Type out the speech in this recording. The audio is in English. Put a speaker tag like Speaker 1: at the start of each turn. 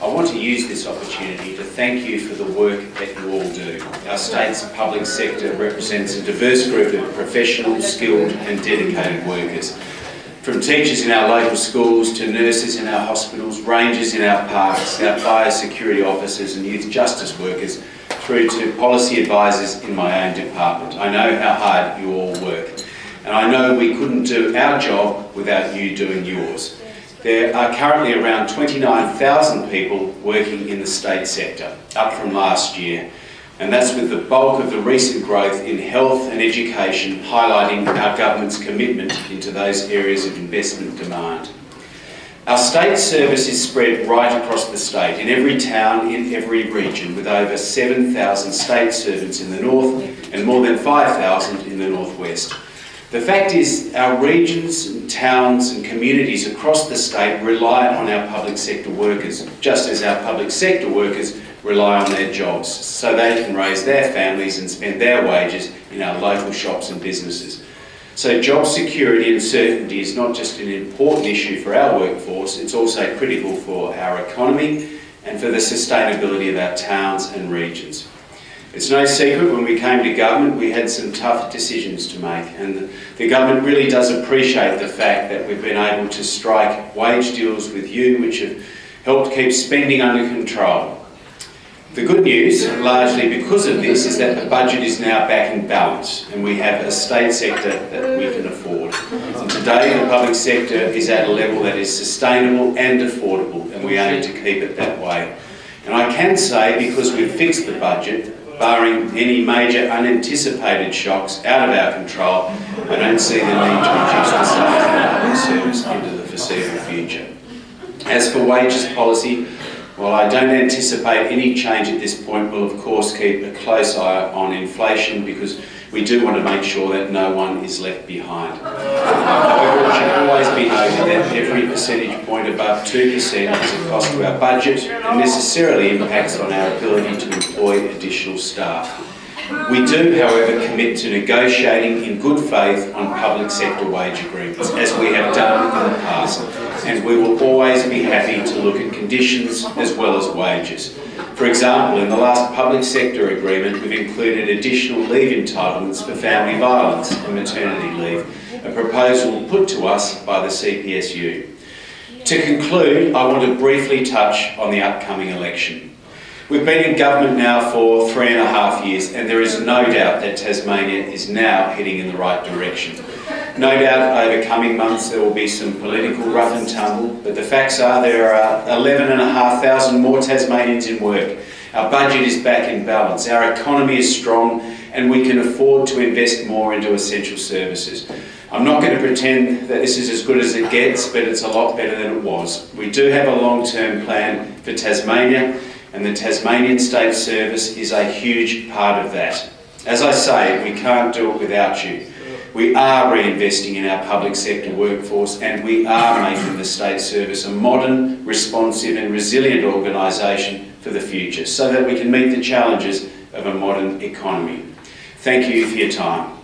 Speaker 1: I want to use this opportunity to thank you for the work that you all do. Our state's public sector represents a diverse group of professional, skilled and dedicated workers. From teachers in our local schools to nurses in our hospitals, rangers in our parks, our biosecurity officers and youth justice workers, through to policy advisors in my own department. I know how hard you all work, and I know we couldn't do our job without you doing yours. There are currently around 29,000 people working in the state sector, up from last year, and that's with the bulk of the recent growth in health and education highlighting our government's commitment into those areas of investment demand. Our state service is spread right across the state, in every town, in every region, with over 7,000 state servants in the north and more than 5,000 in the northwest. The fact is, our regions and towns and communities across the state rely on our public sector workers, just as our public sector workers rely on their jobs, so they can raise their families and spend their wages in our local shops and businesses. So job security and certainty is not just an important issue for our workforce, it's also critical for our economy and for the sustainability of our towns and regions. It's no secret when we came to government we had some tough decisions to make, and the government really does appreciate the fact that we've been able to strike wage deals with you which have helped keep spending under control. The good news, largely because of this, is that the budget is now back in balance and we have a state sector that we can afford. And today the public sector is at a level that is sustainable and affordable, and we aim to keep it that way. And I can say, because we've fixed the budget, barring any major unanticipated shocks out of our control, I don't see the need to reduce the size of the public service into the foreseeable future. As for wages policy, while I don't anticipate any change at this point, we'll of course keep a close eye on inflation because we do want to make sure that no one is left behind. However, it should always be noted that every percentage point above 2% is a cost to our budget and necessarily impacts on our ability to employ additional staff. We do, however, commit to negotiating in good faith on public sector wage agreements, as we have done in the past, and we will always be happy to look at conditions as well as wages. For example, in the last public sector agreement, we've included additional leave entitlements for family violence and maternity leave, a proposal put to us by the CPSU. To conclude, I want to briefly touch on the upcoming election. We've been in government now for 3.5 years, and there is no doubt that Tasmania is now heading in the right direction. No doubt over coming months there will be some political rough and tumble, but the facts are there are 11,500 more Tasmanians in work. Our budget is back in balance, our economy is strong, and we can afford to invest more into essential services. I'm not going to pretend that this is as good as it gets, but it's a lot better than it was. We do have a long-term plan for Tasmania, and the Tasmanian State Service is a huge part of that. As I say, we can't do it without you. We are reinvesting in our public sector workforce, and we are making the State Service a modern, responsive and resilient organisation for the future, so that we can meet the challenges of a modern economy. Thank you for your time.